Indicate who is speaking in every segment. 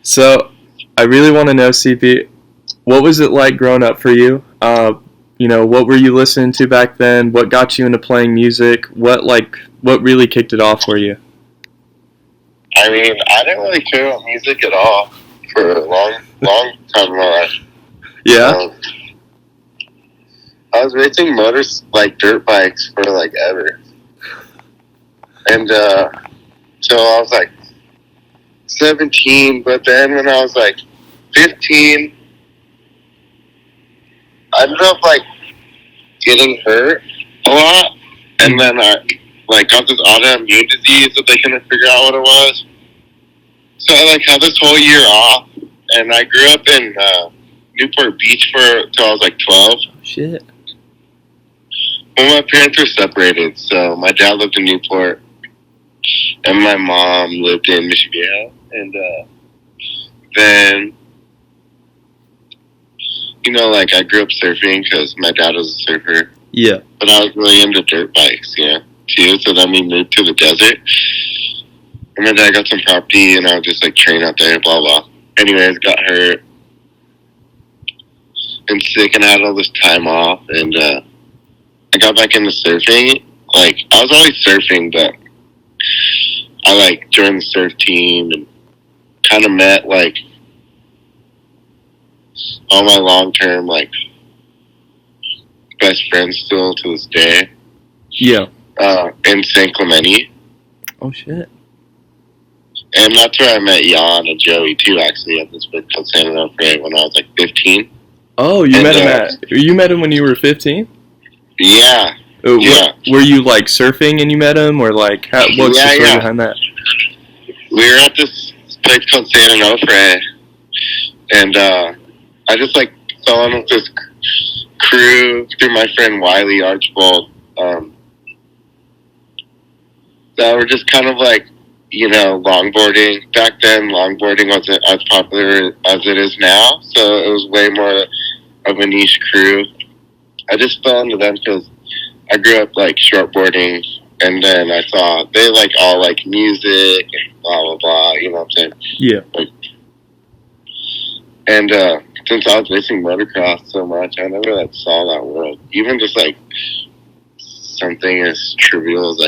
Speaker 1: So, I really want to know, CP, what was it like growing up for you? What were you listening to back then? What got you into playing music? What really kicked it off for you?
Speaker 2: I mean, I didn't really care about music at all for a long time in my life.
Speaker 1: Yeah.
Speaker 2: I was racing motors, like dirt bikes, for like ever. And so I was like 17, but then when I was like 15, I ended up like getting hurt a lot. And then I got this autoimmune disease that they couldn't figure out what it was. So I had this whole year off, and I grew up in Newport Beach till I was like 12.
Speaker 1: Oh, shit.
Speaker 2: Well, my parents were separated, so my dad lived in Newport, and my mom lived in Michigan. And then, I grew up surfing because my dad was a surfer.
Speaker 1: Yeah.
Speaker 2: But I was really into dirt bikes, too. So then we moved to the desert. And my dad got some property, and I would just, train out there, blah, blah. Anyways, got hurt and sick, and I had all this time off. And I got back into surfing. I was always surfing, but I, joined the surf team and kind of met, all my long-term, best friends still to this day.
Speaker 1: Yeah.
Speaker 2: In San Clemente.
Speaker 1: Oh, shit.
Speaker 2: And that's where I met Jan and Joey, too, actually, at this place called San Onofre when I was, 15.
Speaker 1: Oh, you met him when you were 15?
Speaker 2: Yeah.
Speaker 1: Yeah. Were you, surfing and you met him, or, what's the story behind that?
Speaker 2: We were at this place called San Onofre, and I just, fell in with this crew through my friend Wiley Archibald, that were just kind of longboarding. Back then, longboarding wasn't as popular as it is now, so it was way more of a niche crew. I just fell into them because I grew up shortboarding, and then I saw they all music and blah blah blah. You know what I'm saying?
Speaker 1: Yeah.
Speaker 2: And since I was racing motocross so much, I never saw that world. Even just something as trivial as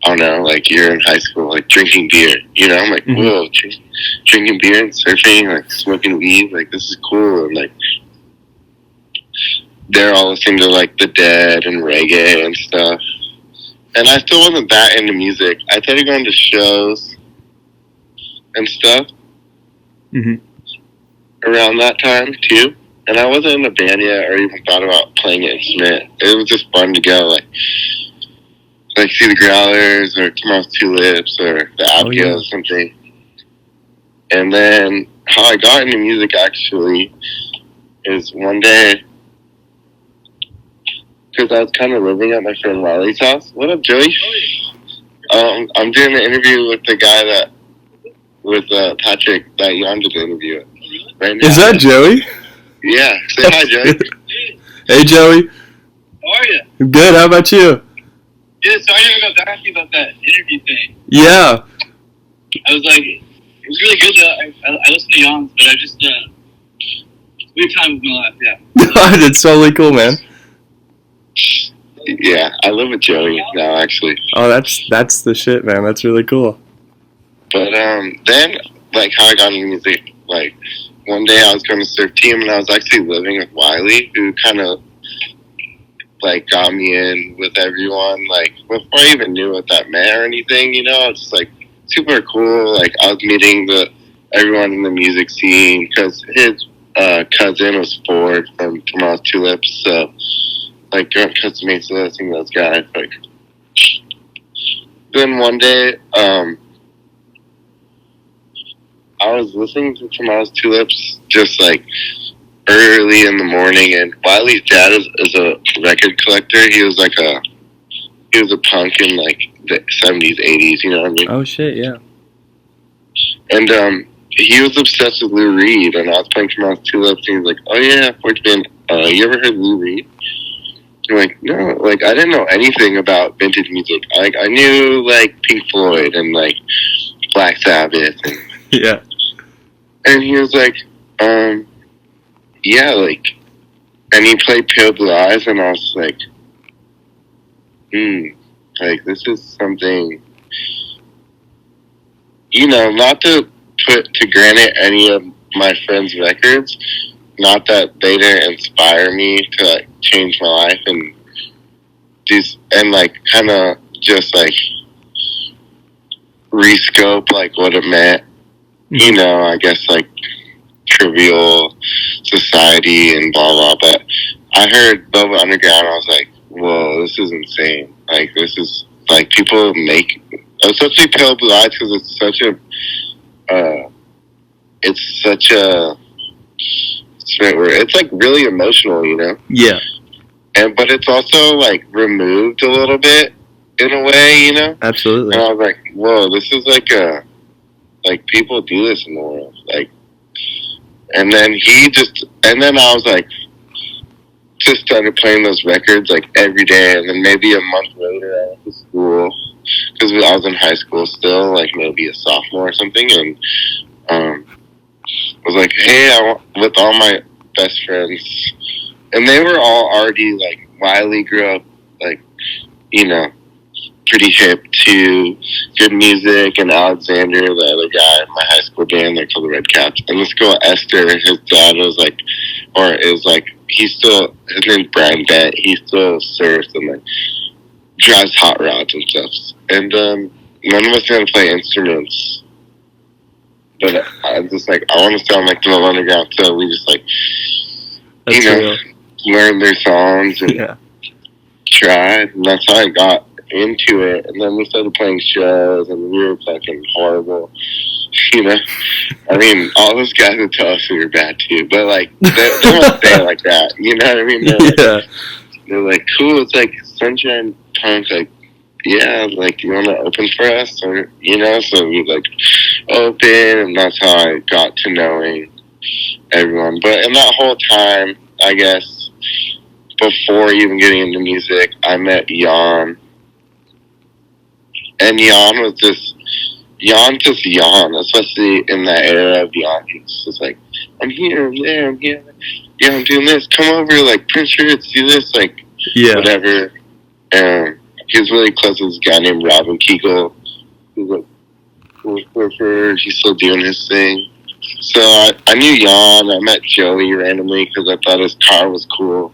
Speaker 2: I don't know, you're in high school, drinking beer. I'm
Speaker 1: mm-hmm.
Speaker 2: Whoa, drinking beer and surfing, smoking weed, this is cool. And they're all listening to the Dead and reggae and stuff. And I still wasn't that into music. I started going to shows and stuff.
Speaker 1: Mm-hmm.
Speaker 2: Around that time too, and I wasn't in a band yet or even thought about playing an instrument. It was just fun to go see the Growlers or Tomorrow's Tulips or the Abgils or something. And then how I got into music actually is one day, because I was kind of living at my friend Riley's house. What up, Joey? I'm doing an interview with the guy with Patrick that Jan did the interview with. Right now.
Speaker 1: Is that Joey?
Speaker 2: Yeah. Say hi, Joey.
Speaker 1: Hey, Joey.
Speaker 3: How are you?
Speaker 1: Good. How about you?
Speaker 3: Yeah, sorry I never got back to you about that interview thing.
Speaker 1: Yeah.
Speaker 3: I was it was really good. I listened to Jan's, but I just, weird time with my life, yeah.
Speaker 1: It's totally cool, man.
Speaker 2: Yeah, I live with Joey now, actually.
Speaker 1: Oh, that's the shit, man. That's really cool.
Speaker 2: But, then, how I got into music, one day I was going to surf team, and I was actually living with Wiley, who kind of, got me in with everyone, before I even knew what that meant or anything, I was just, super cool. I was meeting everyone in the music scene, because his cousin was Ford from Tomorrow's Tulips, so, Grunt Custom Mates, listening to those guys, then one day, I was listening to Tomorrow's Tulips just early in the morning, and Wiley's dad is a record collector. He was a punk in the 70s, 80s, you know what I mean?
Speaker 1: Oh shit, yeah.
Speaker 2: And he was obsessed with Lou Reed, and I was playing Tomorrow's Tulips, and he was oh yeah, Ford's band, you ever heard Lou Reed? I'm no, I didn't know anything about vintage music. I knew Pink Floyd and Black Sabbath and
Speaker 1: yeah.
Speaker 2: And he was like, yeah, like, and he played Pale Blue Eyes, and I was like, like, this is something, not to put to granted any of my friends' records, not that they didn't inspire me to, like, change my life and like, kind of just, like, rescope, like, what it meant, I guess, like, trivial society and blah blah. But I heard Velvet Underground, I was like, whoa, this is insane. Like, this is like, people make, especially Pale Blue Eyes, because it's such a it's like really emotional,
Speaker 1: Yeah,
Speaker 2: but it's also like removed a little bit in a way,
Speaker 1: absolutely.
Speaker 2: And I was like, whoa, this is like people do this in the world, like. And then I was like, just started playing those records like every day. And then maybe a month later, I went to school, because I was in high school still, like maybe a sophomore or something. And I was like, hey, with all my best friends, and they were all already like, Wiley grew up like, pretty hip to good music, and Alexander, the other guy in my high school band, they're called the Red Caps. And this girl Esther, his dad was like, his name's Brian Bent. He still surfs and like drives hot rods and stuff. And none of us knew how to play instruments, but I'm just like, I want to sound like the Underground, so we just like,
Speaker 1: That's real.
Speaker 2: learned their songs and tried, and that's how I got into it. And then we started playing shows, and we were fucking horrible. I mean, all those guys would tell us we were bad too, but like, they won't say it like that. You know what I mean? They're like, cool. It's like Sunshine Punk. Like, yeah, like, you want to open for us, or So we like open, and that's how I got to knowing everyone. But in that whole time, I guess, before even getting into music, I met Jan. And Jan was just Jan, especially in that era of Jan. He was just like, I'm here, I'm there, I'm here. Yeah, I'm doing this. Come over, like, print shirts, do this, like, whatever. And he was really close to this guy named Robin Kegel. He's like, he's still doing his thing. So I knew Jan. I met Joey randomly because I thought his car was cool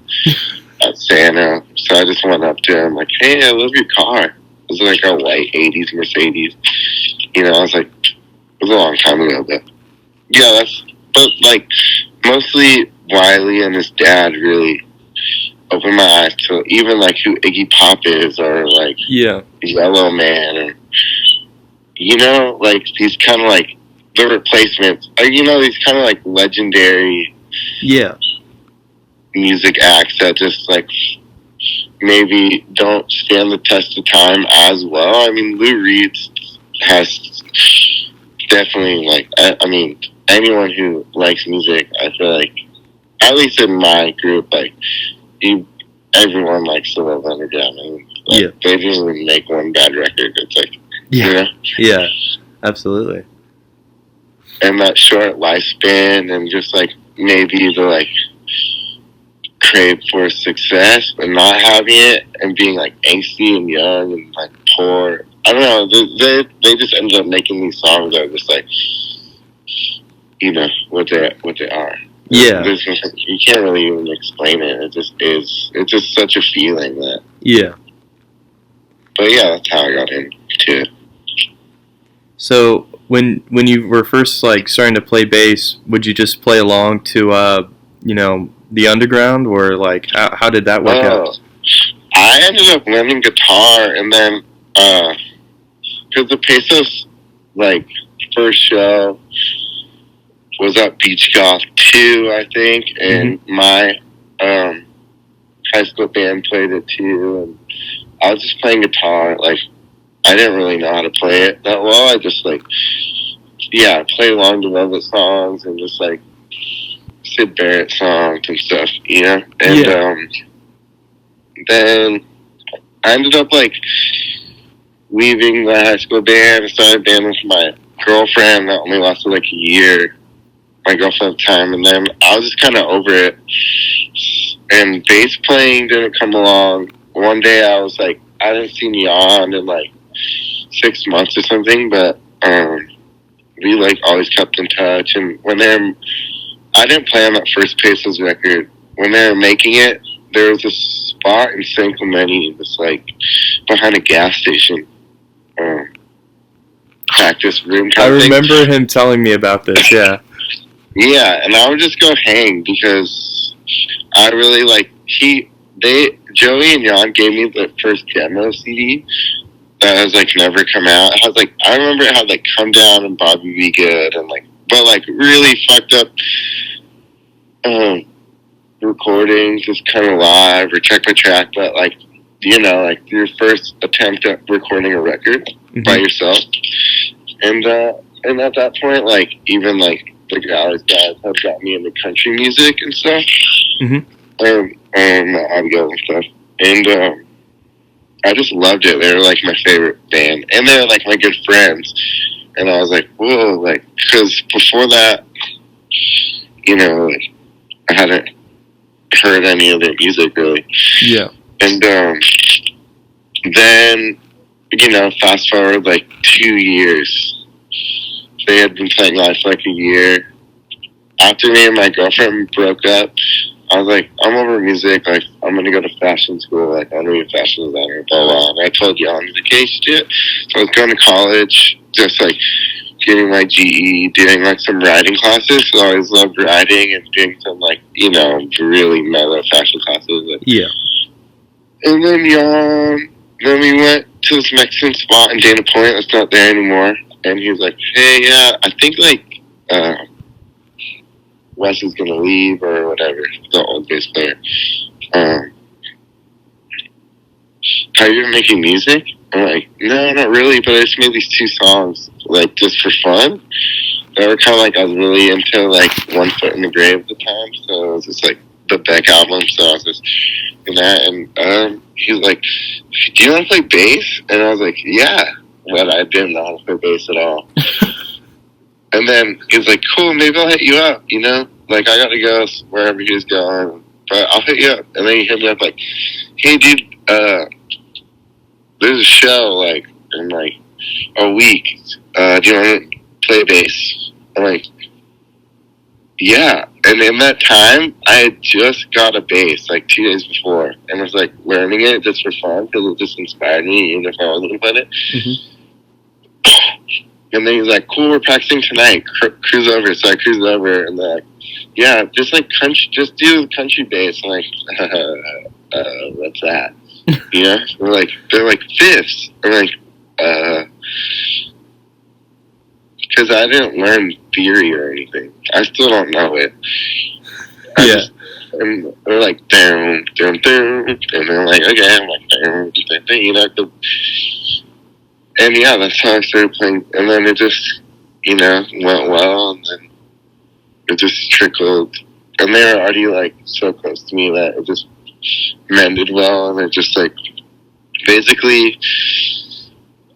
Speaker 2: at Santa. So I just went up to him, like, hey, I love your car. It was like a white 80s Mercedes. I was like, it was a long time ago, but yeah, but like, mostly Wiley and his dad really opened my eyes to even like who Iggy Pop is, or like Yellow Man, or like these kind of like the Replacements, or these kind of like legendary music acts that just like maybe don't stand the test of time as well. I mean, Lou Reed has definitely, like, I mean, anyone who likes music, I feel like, at least in my group, like, everyone likes the Velvet Underground. I mean, like, they didn't even make one bad record. It's like,
Speaker 1: Yeah, absolutely.
Speaker 2: And that short lifespan, and just like maybe the like crave for success but not having it, and being like angsty and young and like poor. I don't know. They just ended up making these songs that are just like, what they are.
Speaker 1: Yeah.
Speaker 2: You can't really even explain it. It just is. It's just such a feeling that.
Speaker 1: Yeah.
Speaker 2: But yeah, that's how I got into it.
Speaker 1: So when you were first like starting to play bass, would you just play along to the Underground, or like how did that work out?
Speaker 2: I ended up learning guitar, and then because the Pesos like first show was at Beach Goth 2, I think, and my high school band played it too, and I was just playing guitar. Like, I didn't really know how to play it that well. I just like, play along to Velvet songs and just like Sid Barrett songs and stuff, And then I ended up like leaving the high school band and started a band with my girlfriend that only lasted like a year. my girlfriend at the time, and then I was just kind of over it. And bass playing didn't come along. One day I was like, I didn't see Neon in like 6 months or something, but we like always kept in touch. And I didn't play on that first Pesos record. When they were making it, there was a spot in San Clemente, that's like behind a gas station, practice room.
Speaker 1: I remember him telling me about this. Yeah.
Speaker 2: Yeah, and I would just go hang because I really like Joey and Jan gave me the first demo CD that has like never come out. It has like I remember it had like Come Down and Bobby Be Good and like but like really fucked up recordings, just kind of live or track by track, but like like your first attempt at recording a record by yourself. And at that point, like even like the guys had got me into country music and stuff, and audio and stuff, and I just loved it. They were like my favorite band, and they were like my good friends. And I was like, whoa, like, because before that, like, I hadn't heard any of their music really.
Speaker 1: Yeah.
Speaker 2: And then, fast forward like 2 years. They had been playing live for like a year. After me and my girlfriend broke up, I was like, I'm over music. Like, I'm going to go to fashion school. Like, I'm going to be a fashion designer, blah, blah. And I told Jan, like, hey, shit. So I was going to college, just like getting my GE, doing like some writing classes. So I always loved writing and doing some like, really mellow fashion classes. Like,
Speaker 1: yeah.
Speaker 2: And then then we went to this Mexican spot in Dana Point that's not there anymore. And he was like, hey, yeah, I think like Wes is gonna leave or whatever, the old bass player. Have you been making music? I'm like, no, not really, but I just made these 2 songs, like, just for fun. They were kind of like, I was really into, like, One Foot in the Grave at the time, so it was just, like, the Beck album, so I was just in that, and he was like, do you want to play bass? And I was like, yeah, but I didn't know how to play bass at all. And then he was like, cool, maybe I'll hit you up, Like, I gotta go wherever he's going, but I'll hit you up. And then he hit me up like, hey, dude, there's a show, like, in, like, a week. Do you want to play bass? I'm like, yeah. And in that time, I had just got a bass, like, 2 days before. And I was, like, learning it just for fun because it just inspired me, even if I wasn't going to play it. And then he's like, cool, we're practicing tonight. Cruise over. So I cruised over, and they're like, yeah, just like just do country bass. I'm like, what's that? They're like fifths. I'm like, because I didn't learn theory or anything. I still don't know it. And they're like, down, down, down. And they're like, okay. I'm like, down, and yeah, that's how I started playing. And then it just, went well. And then it just trickled. And they were already, like, so close to me that it just mended well. And it just, like, basically,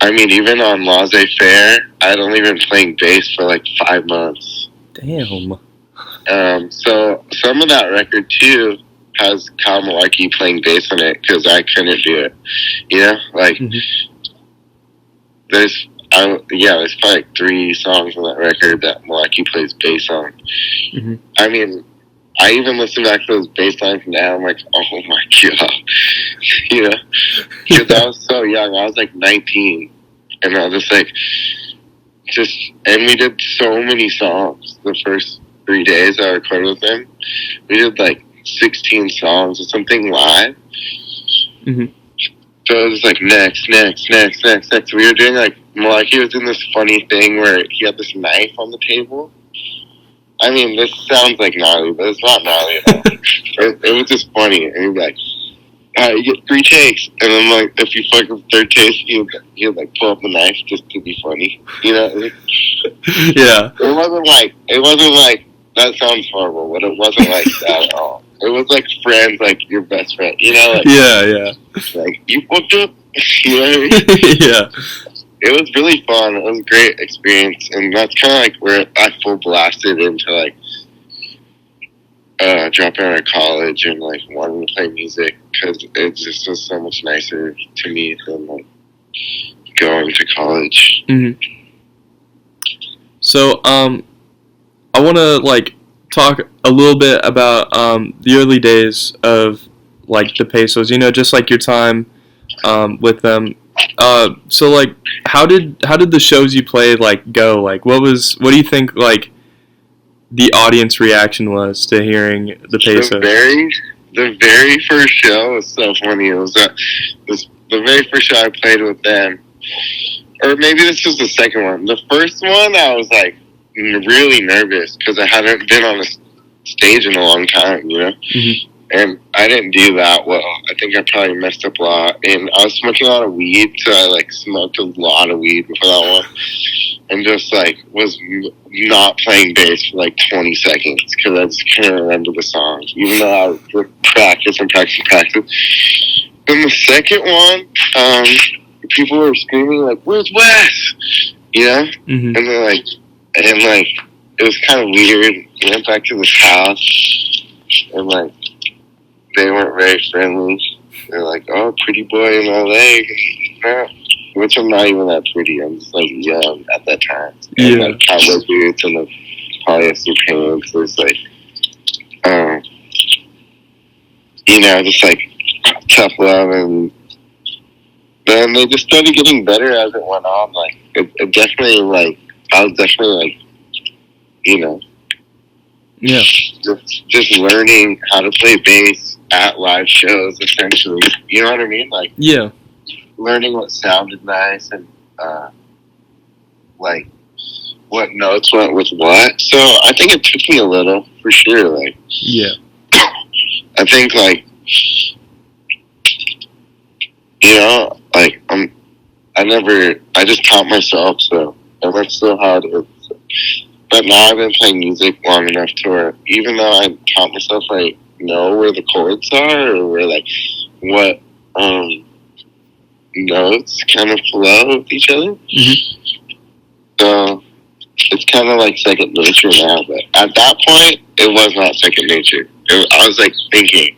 Speaker 2: I mean, even on Laissez-Faire, I'd only been playing bass for, like, 5 months.
Speaker 1: Damn.
Speaker 2: So some of that record, too, has Kyle Malarkey playing bass on it because I couldn't do it. Like... There's probably like 3 songs on that record that Malarkey plays bass on. I mean, I even listen back to those bass lines now. I'm like, oh my god, because I was so young. I was like 19, and I was just like, and we did so many songs the first 3 days I recorded with him. We did like 16 songs or something live. So it was like, next. We were doing like, Malarkey was doing this funny thing where he had this knife on the table. I mean, this sounds like gnarly, but it's not gnarly at all. It was just funny. And he'd be like, you get 3 takes. And then, like, if you fuck up 3rd take, he'd like, pull up the knife just to be funny. Yeah. It wasn't like, that sounds horrible, but it wasn't like that at all. It was like friends, like your best friend, Like,
Speaker 1: yeah.
Speaker 2: Like, you fucked up? You know what I mean?
Speaker 1: Yeah.
Speaker 2: It was really fun. It was a great experience. And that's kind of like where I full blasted into like dropping out of college and like wanting to play music because it just was so much nicer to me than like going to college.
Speaker 1: Mm-hmm. So, I want to like talk a little bit about the early days of like the Pesos. You know, just like your time with them. So like, how did the shows you played like go? Like, what do you think like the audience reaction was to hearing the Pesos?
Speaker 2: The very first show was so funny. It was the very first show I played with them, or maybe this was the second one. The first one, I was like really nervous because I hadn't been on a stage in a long time, you know.
Speaker 1: Mm-hmm.
Speaker 2: And I didn't do that well. I think I probably messed up a lot. And I was smoking a lot of weed, so I like smoked a lot of weed before that one. And just like was not playing bass for like 20 seconds because I just couldn't remember the songs, even though I would practice. Then the second one, people were screaming like, "Where's Wes?" You know?
Speaker 1: Mm-hmm.
Speaker 2: And they're like, it was kind of weird. We went back to this house, and like, they weren't very friendly. They're like, "Oh, pretty boy in LA," which I'm not even that pretty. I'm just like young at that time.
Speaker 1: Yeah.
Speaker 2: And like cowboy boots and the polyester pants. So it's like, you know, just like tough love. And then they just started getting better as it went on. Like it definitely like I was definitely like, you know,
Speaker 1: yeah,
Speaker 2: just learning how to play bass at live shows, essentially. You know what I mean? Like,
Speaker 1: yeah,
Speaker 2: learning what sounded nice and like what notes went with what. So I think it took me a little, for sure. Like,
Speaker 1: yeah,
Speaker 2: I think like, you know, like I just taught myself. So I worked so hard. But now I've been playing music long enough to where even though I taught myself, I know where the chords are or where like what notes kind of flow with each other.
Speaker 1: Mm-hmm.
Speaker 2: So it's kind of like second nature now. But at that point, it was not second nature. I was like thinking,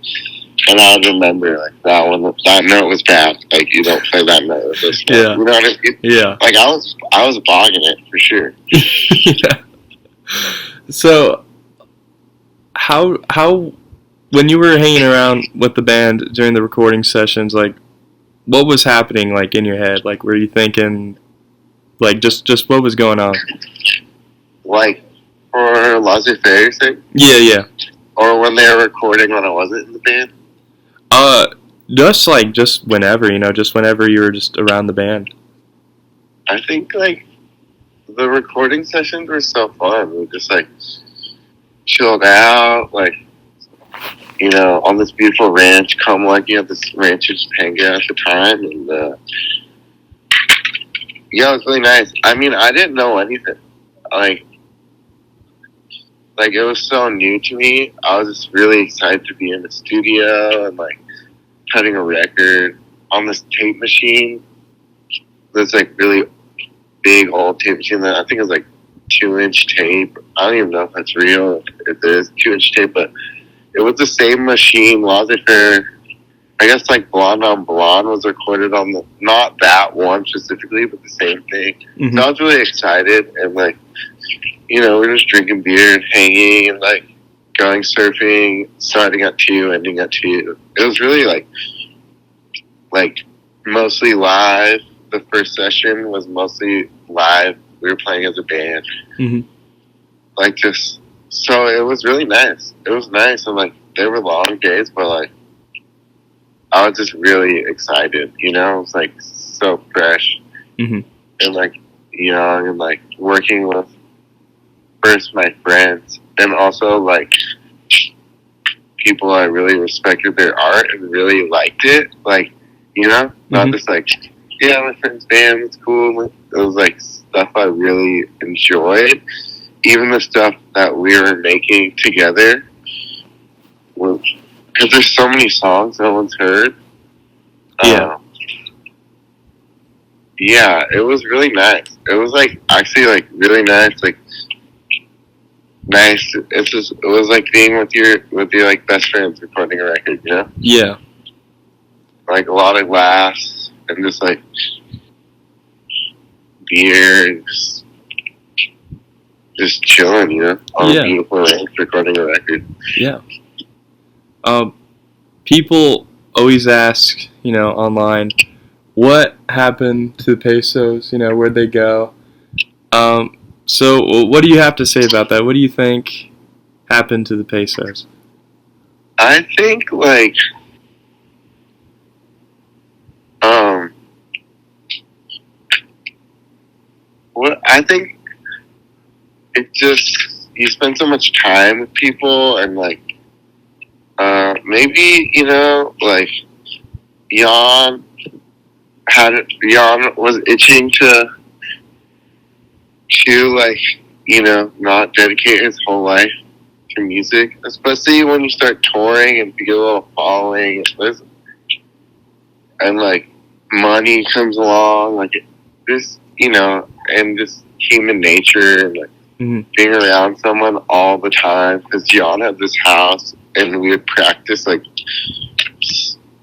Speaker 2: and I would remember like that note was bad. Like you don't play that note.
Speaker 1: Yeah.
Speaker 2: You know what I mean?
Speaker 1: Yeah.
Speaker 2: Like I was bogging it for sure.
Speaker 1: Yeah. So, how when you were hanging around with the band during the recording sessions, like, what was happening, like, in your head? Like, were you thinking, like, just what was going on?
Speaker 2: Like, for laissez-faire sake?
Speaker 1: Yeah.
Speaker 2: Or when they were recording when I wasn't in the band?
Speaker 1: Just whenever, you know, just whenever you were just around the band.
Speaker 2: I think, like, the recording sessions were so fun. We just, like, chilled out, like, you know, on this beautiful ranch. Like, you have this ranch in Topanga at the time, and, yeah, it was really nice. I mean, I didn't know anything. Like, it was so new to me. I was just really excited to be in the studio and, like, cutting a record on this tape machine. This, like, really big old tape machine that I think is, like, 2-inch tape. I don't even know if that's real, if it is 2-inch tape, but it was the same machine. Laissez-faire, I guess, like, Blonde on Blonde was recorded on the, not that one specifically, but the same thing.
Speaker 1: Mm-hmm.
Speaker 2: So I was really excited, and, like, you know, we were just drinking beer and hanging and, like, going surfing, starting at 2, ending at 2. It was really, like mostly live. The first session was mostly live. We were playing as a band.
Speaker 1: Mm-hmm.
Speaker 2: Like, just, so it was really nice. It was nice, and, like, they were long days, but, like, I was just really excited, you know? It was, like, so fresh.
Speaker 1: Mm-hmm.
Speaker 2: And, like, young, and, like, working with first my friends, and also, like, people I really respected their art and really liked it. Like, you know? Not just, like, yeah, my friend's band, it's cool. It was, like, stuff I really enjoyed. Even the stuff that we were making together. Because there's so many songs no one's heard.
Speaker 1: Yeah.
Speaker 2: Yeah, it was really nice. It was, like, actually, like, really nice. Like, nice. It was like being with your like best friends recording a record, you know?
Speaker 1: Yeah.
Speaker 2: Like a lot of laughs and just like beer and just chilling, you know, on a beautiful ranch recording a record.
Speaker 1: Yeah. People always ask, you know, online, what happened to the Pesos? You know, where'd they go? So what do you have to say about that? What do you think happened to the Pesos?
Speaker 2: I think like what I think it just you spend so much time with people and like maybe, you know, like Jan Jan was itching to like, you know, not dedicate his whole life to music, especially when you start touring and you get a little following and like money comes along, like this, you know, and just human nature and like being around someone all the time. Because John had this house and we would practice like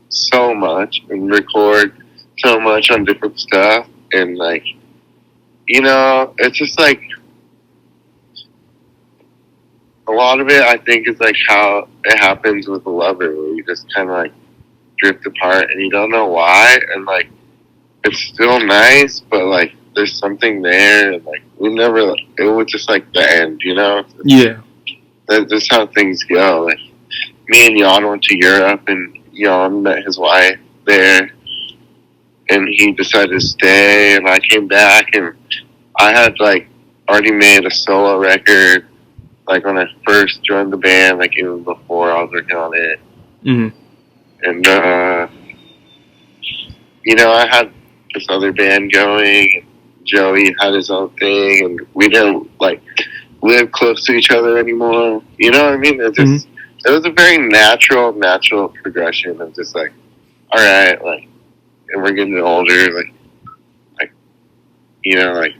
Speaker 2: so much and record so much on different stuff, and like, you know, it's just like a lot of it I think is like how it happens with a lover, where you just kind of like drift apart and you don't know why, and like it's still nice, but like there's something there, and like it was just like the end, you know?
Speaker 1: Yeah.
Speaker 2: That's how things go. Like me and Jan went to Europe, and Jan met his wife there, and he decided to stay, and I came back, and I had like already made a solo record like when I first joined the band, like even before I was working on it. And you know, I had this other band going, and Joey had his own thing, and we didn't like live close to each other anymore. You know what I mean? It just it was a very natural progression of just like, all right, like, and we're getting older, like you know, like,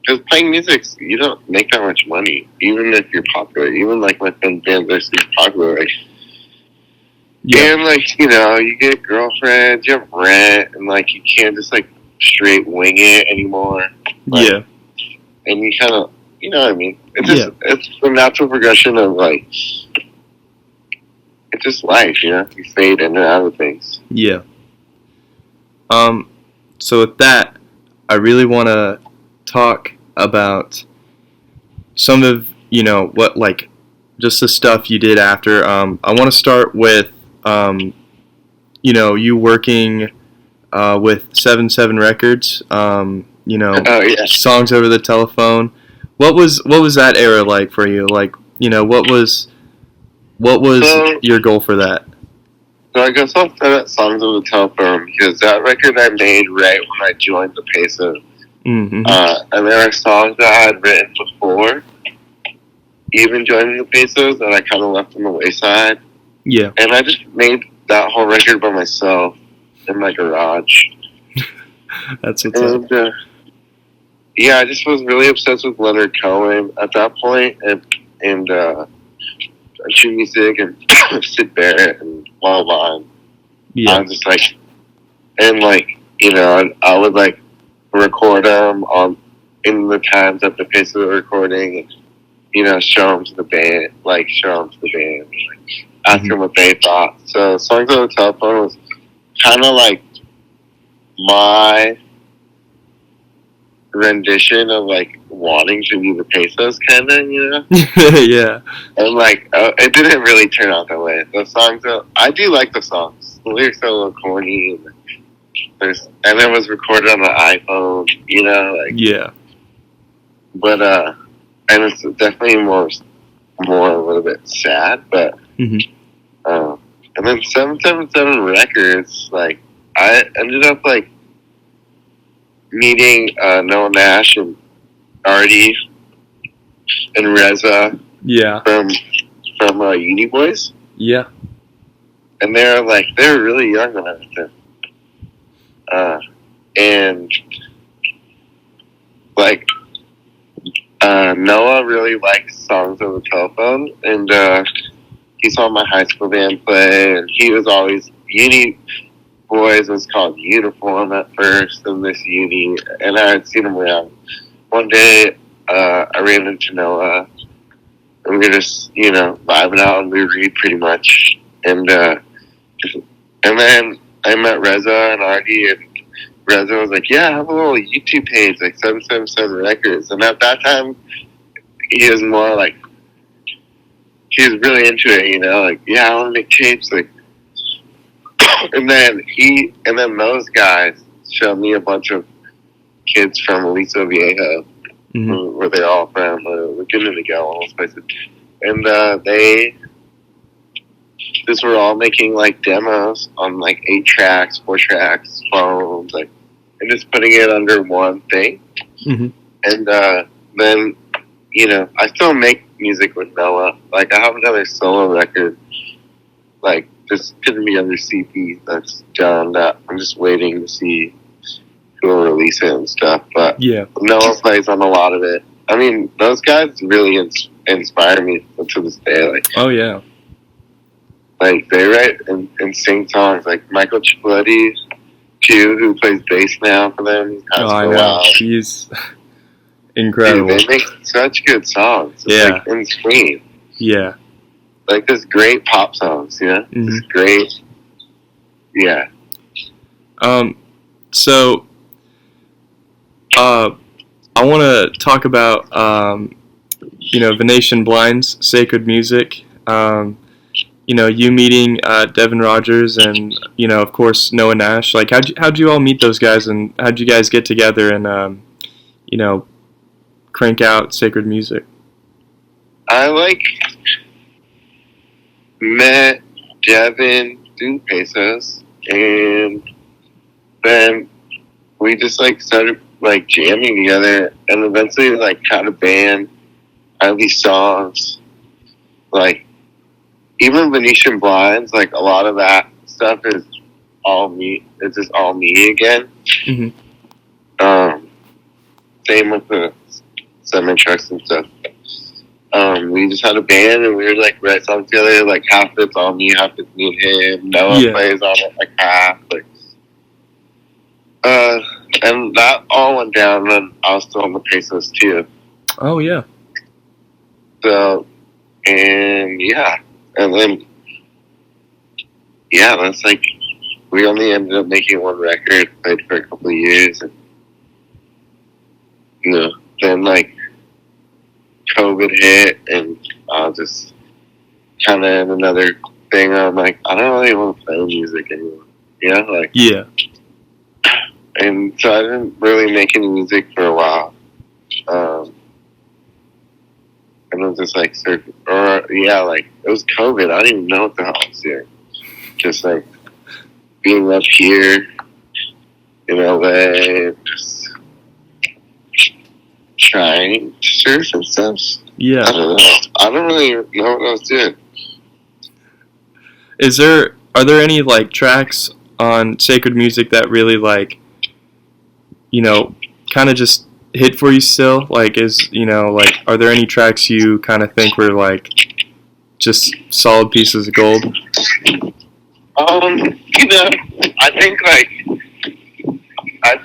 Speaker 2: because playing music, you don't make that much money, even if you're popular. Even like when bands are super popular, like, and like, you know, you get girlfriends, you have rent, and like you can't just like straight wing it anymore. Like, and you kind of, you know what I mean? It's just it's the natural progression of like, it's just life, you know. You fade in and out of things.
Speaker 1: Yeah. So with that, I really want to talk about some of, you know, what, like, just the stuff you did after. I want to start with, you know, you working with 77 Records, you know, songs over the telephone. What was that era like for you? Like, you know, what was your goal for that?
Speaker 2: So I guess I'll start at Songs over the Telephone, because that record I made right when I joined the Pesos. And there are songs that I had written before even joining the Pesos that I kind of left on the wayside. Yeah. And I just made that whole record by myself in my garage.
Speaker 1: That's what's up.
Speaker 2: Yeah, I just was really obsessed with Leonard Cohen at that point, and country music, and Sid Barrett, and blah, blah, blah. Yeah. I was just like, and like, you know, I would like record them in the times that the Pesos were recording, and, you know, show them to the band, like ask them what they thought. So Songs on the Telephone was kind of like my rendition of like wanting to be the Pesos, kind of, you know?
Speaker 1: Yeah.
Speaker 2: And like, it didn't really turn out that way. The songs, I do like the songs. The lyrics are a little corny, and it was recorded on the iPhone, you know? Like, yeah. But, and it's definitely more a little bit sad, but, and then 777 Records, like, I ended up, like, meeting Noah Nash and Artie and Reza. Yeah. From Uni Boys. Yeah. And they were really young when I was there. And like Noah really likes songs over the telephone, and he saw my high school band play, and he was always Uni Boys was called Uniform at first, and this Uni, and I had seen him around. One day, I ran into Noah, and we were just, vibing out on Lou Reed pretty much, and then I met Reza and Artie, and Reza was like, yeah, I have a little YouTube page, like 777 Records. And at that time, he was more like, he was really into it, like, yeah, I want to make tapes. Like, and then those guys showed me a bunch of kids from Aliso Viejo, where they're all from, Laguna Niguel, all those places. And they just were all making like demos on like 8 tracks, 4 tracks, phones, like, and just putting it under one thing. And then, I still make music with Noah. Like, I have another solo record, like, this couldn't be under CP that's done that. I'm just waiting to see who will release it and stuff. But
Speaker 1: yeah,
Speaker 2: Noah plays on a lot of it. I mean, those guys really inspire me to this day. Like,
Speaker 1: oh yeah.
Speaker 2: Like, they write and sing songs. Like, Michael Cipolleti, too, who plays bass now for them.
Speaker 1: I know. He's incredible.
Speaker 2: Dude, they make such good songs. It's like insane.
Speaker 1: Yeah.
Speaker 2: Like, this great pop songs, This great. Yeah.
Speaker 1: So, I want to talk about, Venetian Blind's Sacred Music. You meeting Devin Rogers and, of course, Noah Nash. Like, how'd you all meet those guys, and how'd you guys get together and, crank out Sacred Music?
Speaker 2: I, met Devin through Pesos, and then we just, started, jamming together, and eventually, had a band, had these songs, even Venetian Blinds, a lot of that stuff is all me. It's just all me again. Same with the semi trucks and stuff. We just had a band and we would write songs together. Half of it's all me, half it's me and him. Noah plays on it half. And that all went down when I was still on the Pesos too.
Speaker 1: Oh yeah.
Speaker 2: So, and yeah. And then, that's we only ended up making one record, played for a couple of years, and, then, COVID hit, and I was just kind of in another thing. I'm I don't really want to play music anymore,
Speaker 1: Yeah.
Speaker 2: And so I didn't really make any music for a while. And it was just it was COVID. I didn't even know what the hell I was doing. Just being up here in LA, just trying to surf and stuff.
Speaker 1: Yeah.
Speaker 2: I don't know. I don't really know what I was doing.
Speaker 1: Are there any tracks on Sacred Music that really kind of just hit for you still? Are there any tracks you kind of think were just solid pieces of gold?
Speaker 2: I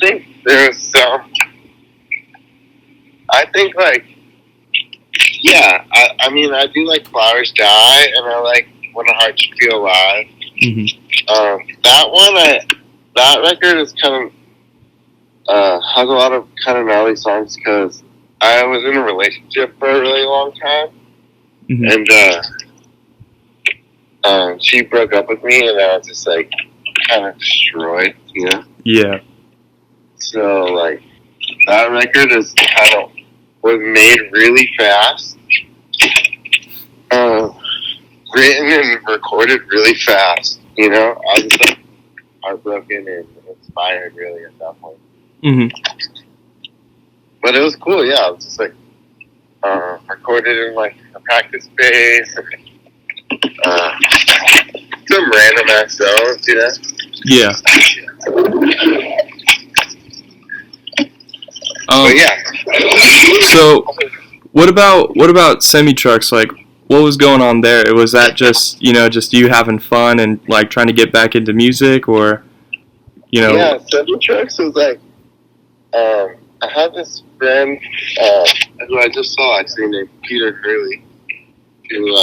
Speaker 2: think there's some. I do Flowers Die, and I When a Heart Should Feel Alive. That record is kind of has a lot of kind of gnarly songs because I was in a relationship for a really long time, and she broke up with me, and I was just kind of destroyed,
Speaker 1: Yeah.
Speaker 2: So that record is was made really fast, written and recorded really fast. I was just heartbroken and inspired really at that point. But it was cool, yeah. It was just recorded in a practice space, and some random ass zones,
Speaker 1: Yeah.
Speaker 2: But yeah.
Speaker 1: So, What about semi trucks? Like, what was going on there? Was that just just you having fun and like trying to get back into music, or
Speaker 2: Yeah, Seven Trucks was like, I had this friend who I just saw actually named Peter Hurley, who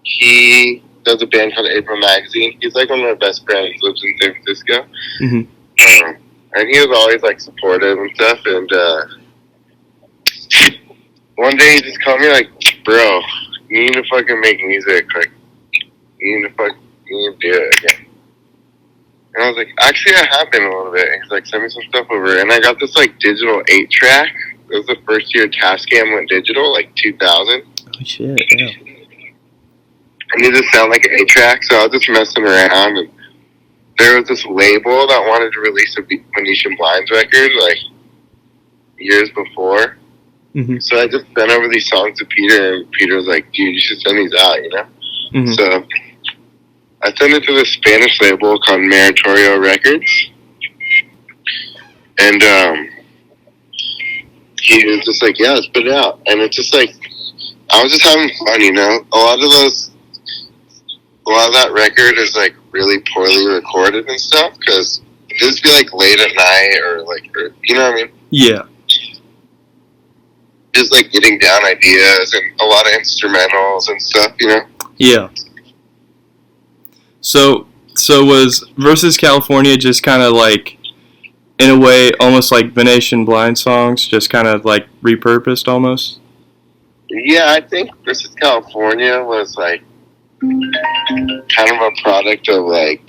Speaker 2: he does a band called April Magazine. He's like one of my best friends. Lives in San Francisco, and he was always like supportive and stuff. And one day he just called me like, "Bro, you need to fucking make music. Like, you need to do it again." And I was like, actually, I have been a little bit. And he's like, send me some stuff over. And I got this, like, digital 8-track. It was the first year Tascam went digital, like, 2000.
Speaker 1: Oh, shit, yeah.
Speaker 2: And it just sounded like an 8-track, so I was just messing around. And there was this label that wanted to release a Venetian Blinds record, like, years before. So I just sent over these songs to Peter, and Peter was like, dude, you should send these out, So I sent it to this Spanish label called Meritorio Records, and he was just like, yeah, let's put it out. And it's just like, I was just having fun, A lot of that record is like really poorly recorded and stuff, because it just be like late at night or you know what I mean?
Speaker 1: Yeah.
Speaker 2: Just like getting down ideas and a lot of instrumentals and stuff,
Speaker 1: Yeah. So was Versus California just kind of like, in a way, almost like Venetian Blind songs, just kind of like repurposed almost?
Speaker 2: Yeah, I think Versus California was like kind of a product of like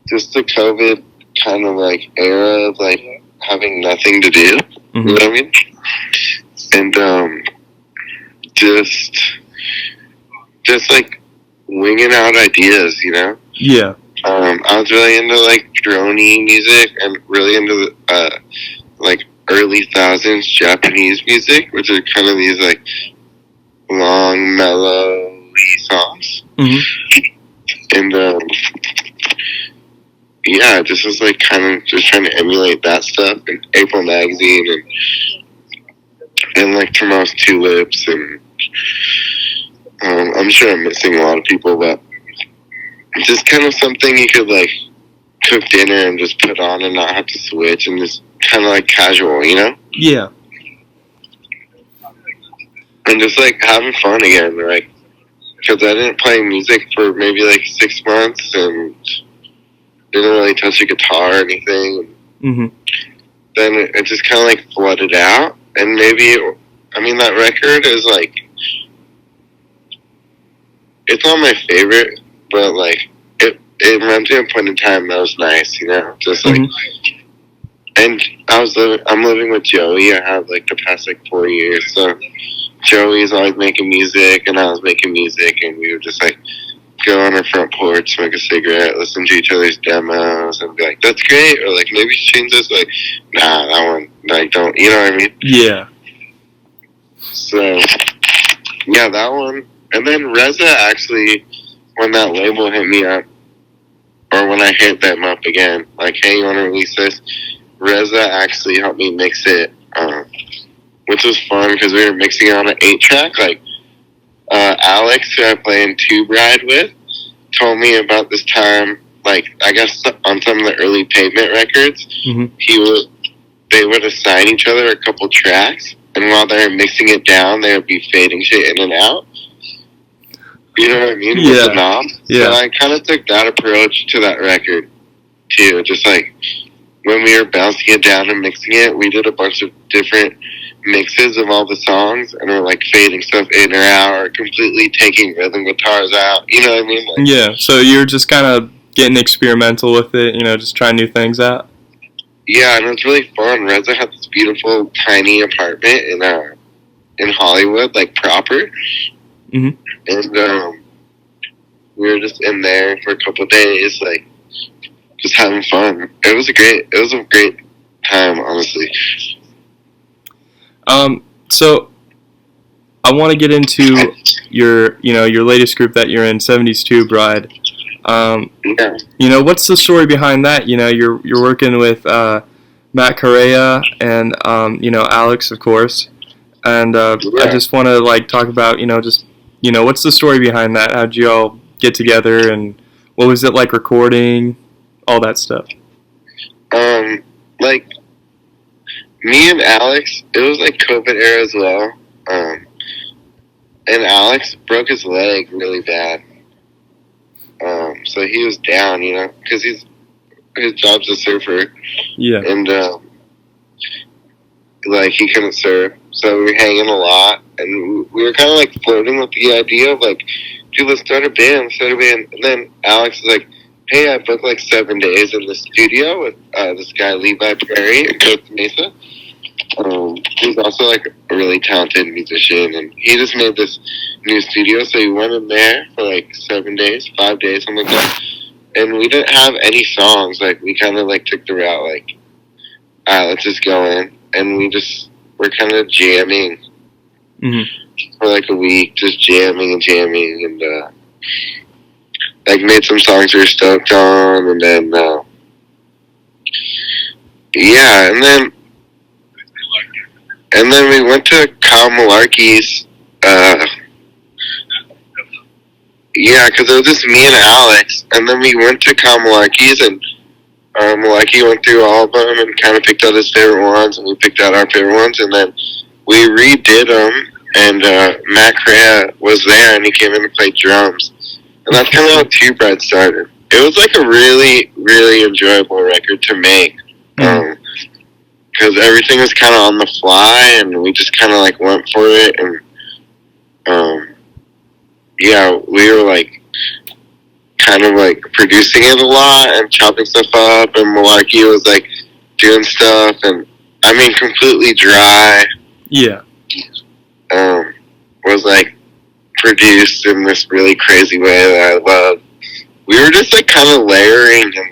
Speaker 2: just the COVID kind of like era of like having nothing to do. You know what I mean? And just like winging out ideas,
Speaker 1: Yeah.
Speaker 2: I was really into like droney music and really into the like early thousands Japanese music, which are kind of these like long mellow songs. And yeah, just was like kind of just trying to emulate that stuff. And April Magazine and like Tomorrow's Tulips, and I'm sure I'm missing a lot of people, but just kind of something you could like cook dinner and just put on and not have to switch, and just kind of like casual,
Speaker 1: Yeah.
Speaker 2: And just like having fun again, like, because I didn't play music for maybe like 6 months and didn't really touch a guitar or anything. Then it just kind of like flooded out, and maybe that record is like, it's not my favorite, but like it reminds me of a point in time that was nice, just like. And I'm living with Joey. I have like the past like 4 years, so Joey's always making music, and I was making music, and we would just like go on our front porch, smoke a cigarette, listen to each other's demos, and be like, "That's great," or like, "Maybe change this." Like, nah, that one, like, don't, you know what I mean?
Speaker 1: Yeah.
Speaker 2: So yeah, that one. And then Reza actually, when that label hit me up, or when I hit them up again, like, hey, you want to release this? Reza actually helped me mix it, which was fun because we were mixing it on an 8-track. Like, Alex, who I play in Tuberide with, told me about this time, like, I guess on some of the early Pavement records, they would assign each other a couple tracks, and while they were mixing it down, they would be fading shit in and out. You know what I mean?
Speaker 1: Yeah.
Speaker 2: With the knob.
Speaker 1: Yeah.
Speaker 2: So I kind of took that approach to that record, too. Just like, when we were bouncing it down and mixing it, we did a bunch of different mixes of all the songs, and we're like fading stuff in or out, or completely taking rhythm guitars out. You know what I mean? Like,
Speaker 1: Yeah. So you're just kind of getting experimental with it, just trying new things out.
Speaker 2: Yeah, and it's really fun. Reza had this beautiful, tiny apartment in Hollywood, like proper. And we were just in there for a couple of days, like, just having fun. It was a great time, honestly.
Speaker 1: So I want to get into your latest group that you're in, 70s Tuberide.
Speaker 2: Yeah.
Speaker 1: What's the story behind that? You're working with Matt Correa and Alex, of course. And I just want to like talk about just what's the story behind that? How'd you all get together, and what was it like recording, all that stuff?
Speaker 2: Like me and Alex, it was like COVID era as well. And Alex broke his leg really bad. So he was down, because his job's a surfer.
Speaker 1: Yeah.
Speaker 2: And like he couldn't surf, so we were hanging a lot, and we were kind of like flirting with the idea of like, dude, let's start a band. And then Alex was like, hey, I booked like 7 days in the studio with this guy Levi Prairie in Costa Mesa. He's also like a really talented musician, and he just made this new studio, so we went in there for like 7 days, 5 days, something like that. And we didn't have any songs. Like we kind of like took the route like, let's just go in, and we're kind of jamming for like a week, just jamming, and like made some songs we were stoked on, and then and then we went to Kyle Malarkey's. Because it was just me and Alex, and then we went to Kyle Malarkey's, and Malarkey went through all of them and kind of picked out his favorite ones, and we picked out our favorite ones, and then we redid them, and Matt Correa was there, and he came in and played drums, and that's kind of how Tuberide started. It was like a really, really enjoyable record to make, because everything was kind of on the fly, and we just kind of like went for it, and we were like kind of like producing it a lot and chopping stuff up, and Malarkey was like doing stuff, and I mean completely dry.
Speaker 1: Yeah.
Speaker 2: Was like produced in this really crazy way that I love. We were just like kind of layering, and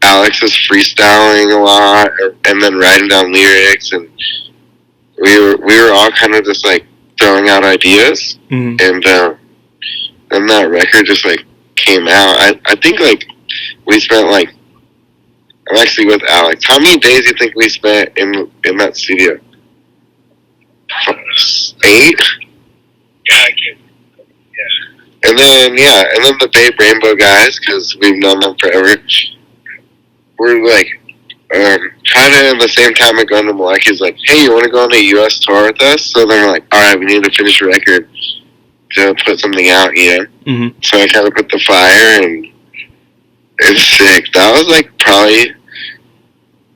Speaker 2: Alex was freestyling a lot, and then writing down lyrics, and we were all kind of just like throwing out ideas, and then that record just like came out. I think like we spent like, I'm actually with Alex. How many days do you think we spent in that studio? 8? And then the Babe Rainbow guys, because we've known them forever. We're like, kind of at the same time of going to Malarkey's like, hey, you want to go on a U.S. tour with us? So then we're like, all right, we need to finish a record to put something out, So I kind of put the fire, and it's sick. That was like probably,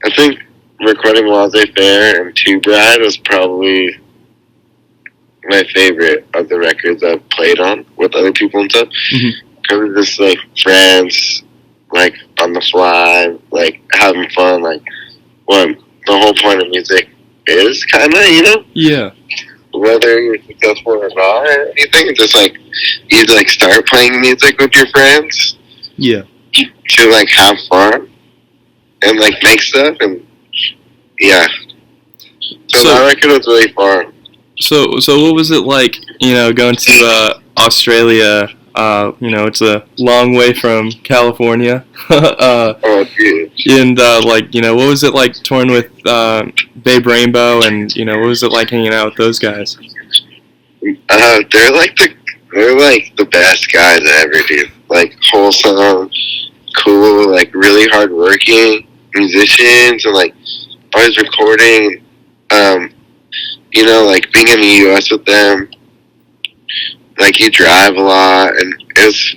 Speaker 2: I think recording Laissez Faire and Tuberide was probably my favorite of the records I've played on with other people and stuff. Because we're just like friends, like on the fly, like having fun, like what the whole point of music is, kind of,
Speaker 1: Yeah.
Speaker 2: Whether you're successful or not or anything, just like you like start playing music with your friends.
Speaker 1: Yeah.
Speaker 2: To like have fun and like make stuff, and So that record was really fun.
Speaker 1: So what was it like, going to Australia? It's a long way from California.
Speaker 2: Dude.
Speaker 1: And what was it like touring with Babe Rainbow, and what was it like hanging out with those guys?
Speaker 2: They're like the best guys ever, dude. Like wholesome, cool, like really hardworking musicians, and like always recording. Like being in the U.S. with them, like you drive a lot, and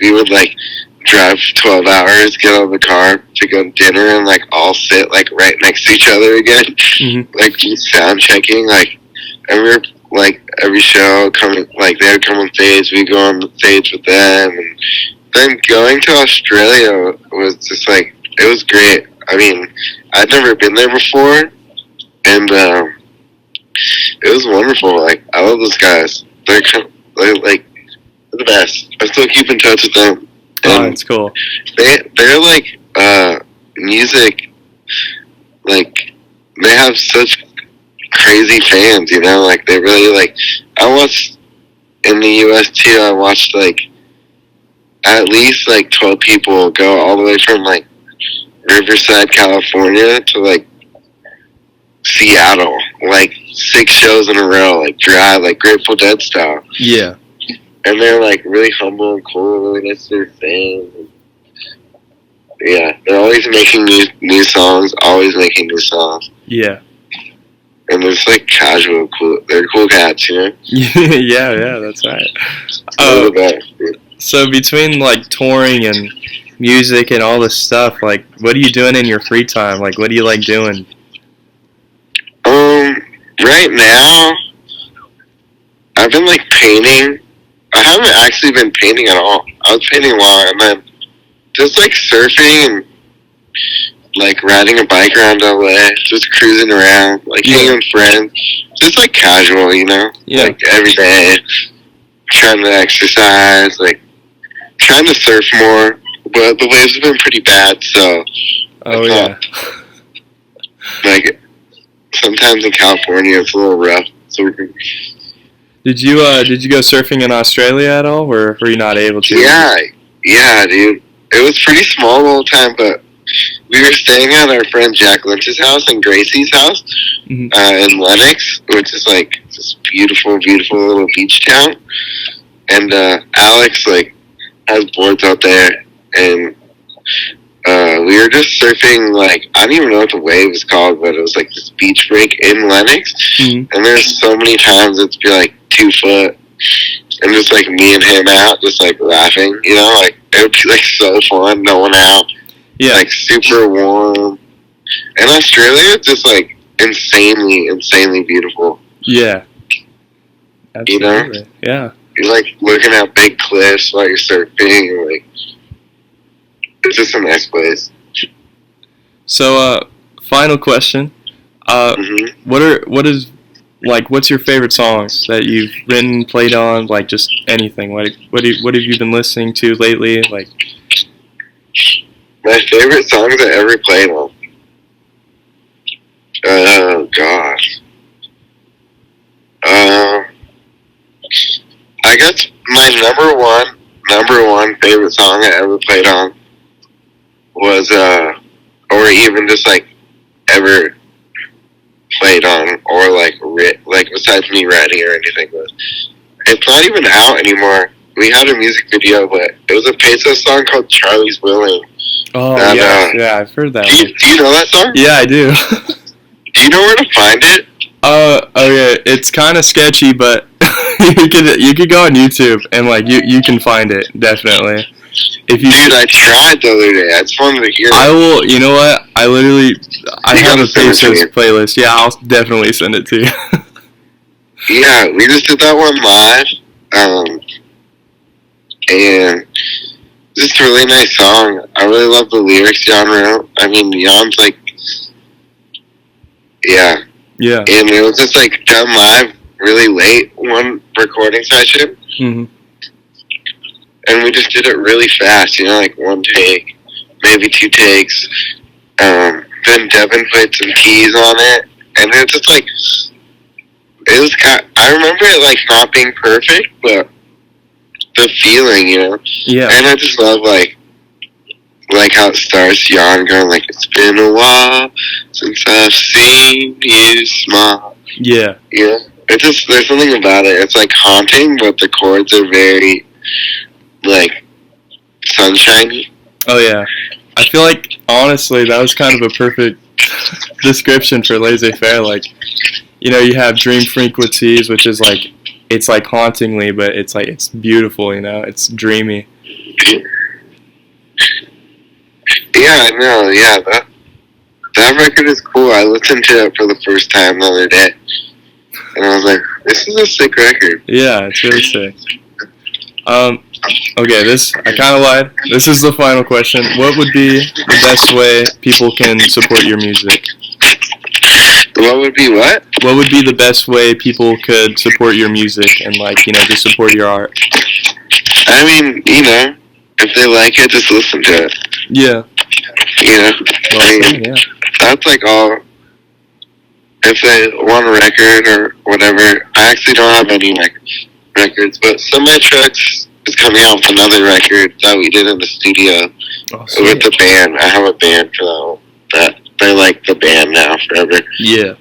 Speaker 2: we would like drive 12 hours, get out of the car to go to dinner, and like all sit like right next to each other again, like sound checking, like, and we were like every show coming, like they would come on stage, we go on the stage with them, and then going to Australia was just like, it was great. I mean, I'd never been there before, and it was wonderful. Like, I love those guys. They're like the best. I still keep in touch with them.
Speaker 1: Oh, that's cool.
Speaker 2: They're like music. Like, they have such crazy fans. Like they really like. I watched in the U.S. too. I watched like at least like 12 people go all the way from like Riverside, California to like Seattle, like 6 shows in a row, like drive, like Grateful Dead style.
Speaker 1: Yeah.
Speaker 2: And they're like really humble and cool, really nice to their fans. Yeah, they're always making new songs, always making new songs.
Speaker 1: Yeah.
Speaker 2: And they're just like casual, cool. They're cool cats, you know?
Speaker 1: yeah, that's right.
Speaker 2: They're the best, dude.
Speaker 1: So between like touring and music and all this stuff, like what are you doing in your free time? Like what do you like doing?
Speaker 2: Right now, I've been like painting. I haven't actually been painting at all. I was painting a lot, and then just like surfing and like riding a bike around LA, just cruising around, like hanging with friends, just like casual, you know?
Speaker 1: Yeah.
Speaker 2: Like every day, trying to exercise, like trying to surf more, but the waves have been pretty bad, so.
Speaker 1: Oh yeah.
Speaker 2: Like sometimes in California it's a little rough. So
Speaker 1: Did you go surfing in Australia at all, or were you not able to?
Speaker 2: Yeah, dude. It was pretty small the whole time, but we were staying at our friend Jack Lynch's house and Gracie's house in Lenox, which is like this beautiful, beautiful little beach town. And Alex like has boards out there, and we were just surfing, like, I don't even know what the wave is called, but it was like this beach break in Lenox. And there's so many times it'd be like 2 foot, and just like me and him out, just like laughing, you know, like it would be like so fun, no one out.
Speaker 1: Yeah.
Speaker 2: Like super warm. And Australia is just like insanely beautiful.
Speaker 1: Yeah. Absolutely.
Speaker 2: You know?
Speaker 1: Yeah.
Speaker 2: You're like looking at big cliffs while you're surfing, and like it's just a nice place.
Speaker 1: So, final question. What's your favorite songs that you've written, played on, like just anything? Like what have you been listening to lately? Like
Speaker 2: my favorite songs I ever played on. Oh gosh. I guess my number one favorite song I ever played on was or even just like ever played on, or like besides me writing or anything, but it's not even out anymore. We had a music video, but it was a Pesos song called Charlie's Willing.
Speaker 1: Oh yeah, I've heard that.
Speaker 2: Do you know that song?
Speaker 1: Yeah, I do.
Speaker 2: Do you know where to find it?
Speaker 1: Yeah, it's kind of sketchy, but you could go on YouTube and like you can find it definitely. If you
Speaker 2: Dude, I tried the other day. I just wanted to hear it.
Speaker 1: I will. You know what? I have a Pesos playlist. Yeah, I'll definitely send it to you.
Speaker 2: Yeah, we just did that one live, and just a really nice song. I really love the lyrics Jan wrote. I mean, Jan's like, yeah.
Speaker 1: Yeah.
Speaker 2: And it was just like done live really late, one recording session. And we just did it really fast, you know, like 1 take, maybe 2 takes. Then Devin played some keys on it, and it was just like, it was I remember it like not being perfect, but the feeling, you know.
Speaker 1: Yeah.
Speaker 2: And I just love like how it starts, Jan going like, it's been a while since I've seen you smile.
Speaker 1: Yeah.
Speaker 2: Yeah. It's just, there's something about it. It's like haunting, but the chords are very like sunshiny.
Speaker 1: Oh yeah. I feel like honestly that was kind of a perfect description for laissez-faire. Like, you know, you have dream frequencies, which is like, it's like hauntingly, but it's like, it's beautiful, you know, it's dreamy.
Speaker 2: Yeah, I know. Yeah, that record is cool. I listened to it for the first time the other day, and I was like, this is a sick record.
Speaker 1: Yeah, it's really sick. Okay, I kind of lied. This is the final question. What would be the best way people can support your music?
Speaker 2: What would be what?
Speaker 1: What would be the best way people could support your music and, like, you know, just support your art?
Speaker 2: I mean, you know, if they like it, just listen to it.
Speaker 1: Yeah.
Speaker 2: You know?
Speaker 1: Well,
Speaker 2: I mean,
Speaker 1: yeah.
Speaker 2: That's like all. If they want a record or whatever, I actually don't have any like records, but some of my tracks is coming out with another record that we did in the studio
Speaker 1: Oh,
Speaker 2: with the band. I have a band for that one. That they're like the band now forever.
Speaker 1: Yeah.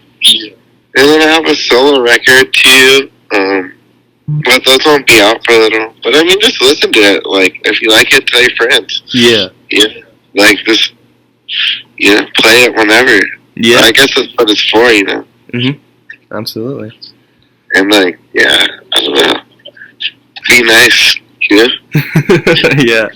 Speaker 2: And then I have a solo record too. But those won't be out for a little. But I mean, just listen to it. Like, if you like it, tell your friends.
Speaker 1: Yeah.
Speaker 2: Yeah. Like, just, play it whenever.
Speaker 1: Yeah.
Speaker 2: I guess that's what it's for,
Speaker 1: Absolutely.
Speaker 2: And, like, yeah, I don't know. Be nice,
Speaker 1: Yeah.